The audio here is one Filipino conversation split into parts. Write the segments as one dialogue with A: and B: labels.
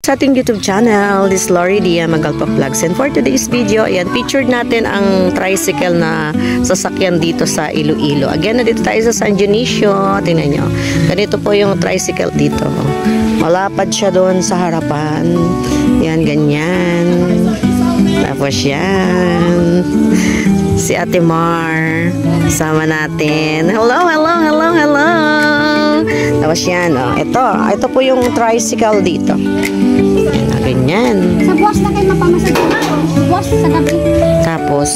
A: sa ating YouTube channel. This is Lori Dia Magalpa Vlogs, and for today's video, ayan, featured natin ang tricycle na sasakyan dito sa Iloilo. Again, nandito tayo sa San Dionisio. Tingnan nyo, ganito po yung tricycle dito. Malapad siya doon sa harapan. Yan, ganyan. Tapos yan, si Ate Mar sama natin. Hello, hello, hello, hello. Tapos yan, oh. Ito po yung tricycle dito. Yan, ganyan.
B: Sa buwas na kayo mapamasad. Buwas sa gabi.
A: Tapos,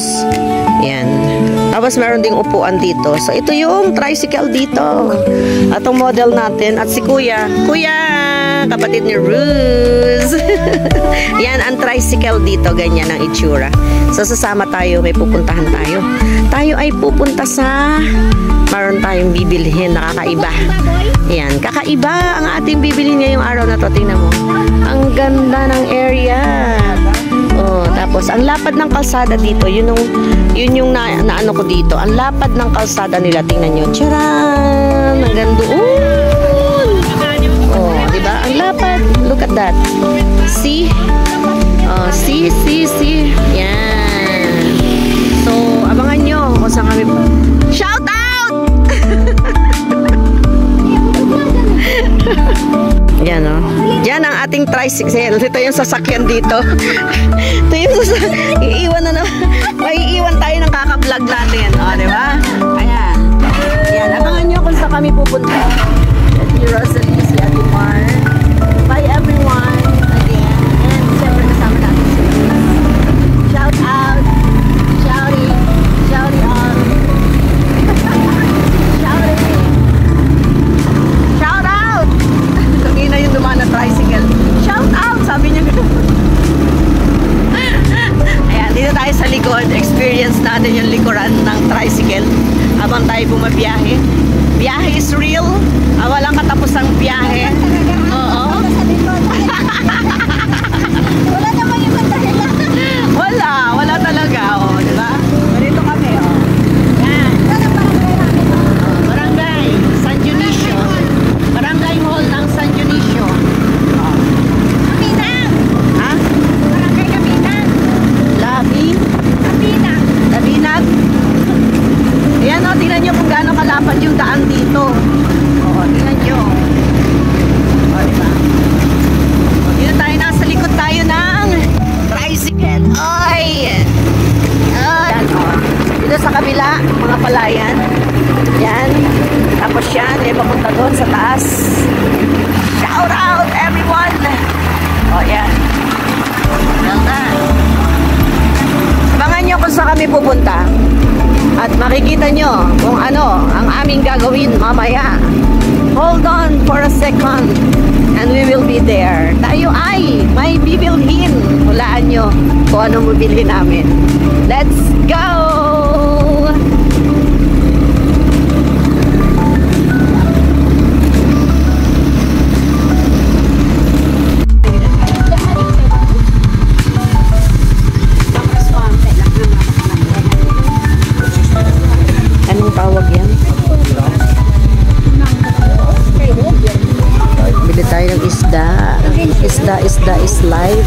A: yan. Tapos meron ding upuan dito. So, ito yung tricycle dito. Atong model natin. At si Kuya. Kuya! Kapatid ni Ruz. Yan, ang tricycle dito. Ganyan ang itsura. So, sasama tayo. May pupuntahan tayo. Tayo ay pupunta sa... Meron tayong bibilhin na kakaiba. Yan, kakaiba ang ating bibilhin ngayong araw na to. Tingnan mo. Ang ganda ng area. Oh, tapos ang lapad ng kalsada dito, yun yung naano ko dito. Ang lapad ng kalsada nila, tingnan nyo. Tcharan! Ang ganda. Oh, di ba? Ang lapad. Look at that. See? Oh, see. Yan. So, abangan nyo kung saan kami. Shout out! Yan, o. Yan ang ating tricycle. Ito yung sasakyan dito. Ito yung iiwan na maiiwan tayo ng kaka-vlog natin. O, diba? Ayan. Yan. Abangan nyo kung saan kami pupunta. Si Rosalie, si Ate Mar. Bye everyone. Again. And siyempre kasama natin sila. Shout out. Shouting. Shouting on. Shout out! Kanina yung dumaan na tricycle. Shout out! Sabi niya gano'n. Ayan, dito tayo sa likod. Experience natin yung likuran ng tricycle habang tayo bumabiyahe. Biyahe is real. Walang katapusang biyahe. Oo.
B: Wala naman yung matahila.
A: Wala talaga. O, diba? Ganito kami, o. Barangay San Dionisio. Barangay Hall ng San Dionisio.
B: Kapinang.
A: Ha?
B: Barangay Kapinang. Kapinang.
A: Labinag. Ayan, o, tingnan nyo kung gaano kalapad yung daan dito. O, tingnan nyo. O, diba? O, dito tayo, nasa likod tayo ng tricycle. Oy! Ayan, o. Dito sa kabila, mga palayan. Yan. Tapos yan, papunta doon sa taas. Shout out everyone! O, yan. Ganda. Abangan nyo kung saan kami pupunta. At makikita nyo kung ano ang aming gagawin mamaya. Hold on for a second and we will be there. Tayo ay may bibilhin. Hulaan nyo kung ano bibilhin namin. Let's go! Anong tawag yan? Bili tayo ng isda. Isda is life.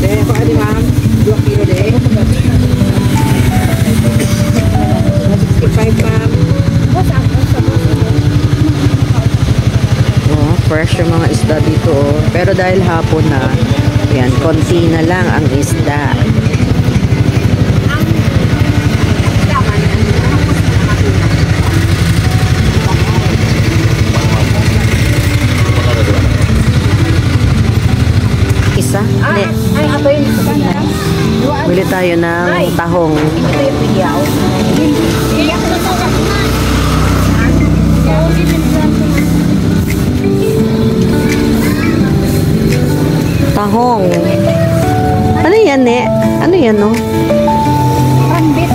C: Pwede ma'am, 2 kilo din. 65 ma'am.
A: Oh, fresh yung mga isda dito. Oh. Pero dahil hapon na, yan, konti na lang ang isda. Isa? Hindi.
B: Ay, ito yung
A: Bili tayo ng tahong.
B: ito yung piyaw. Piyaw na ito.
A: Tahong. Ano yan, eh? Ano yan, no?
B: Rambit.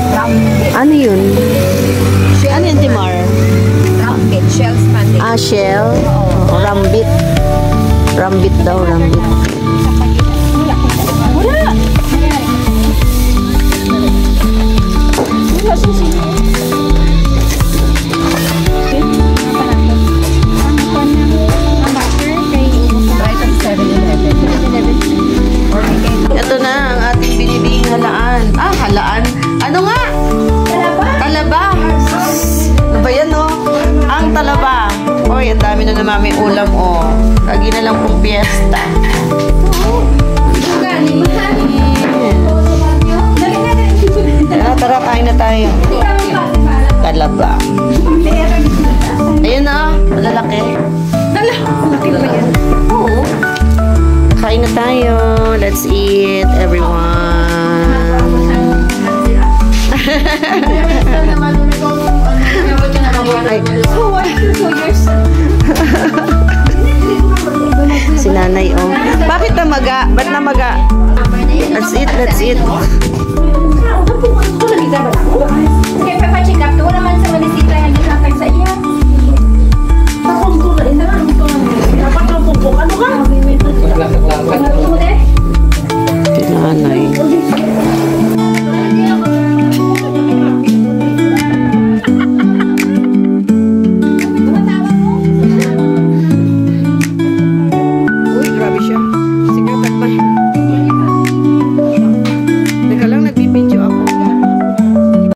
A: Ano yun? Ano yan, Timar?
B: Rambit. Shell spanding.
A: Ah, shell? Oh, rambit. Rambit daw, rambit.
B: Wala. Wala susi. Ano pa na?
A: dami na naman may ulam, oh. Lagi na lang pong piyesta. Tara, kain na tayo. Kalaba. Ayun na, malalaki.
B: Malaki pa yan.
A: Oo. Kain na tayo. Let's eat, everyone. Ay, si nanay, oh. Bakit namaga? Ba't namaga? Let's eat, let's eat.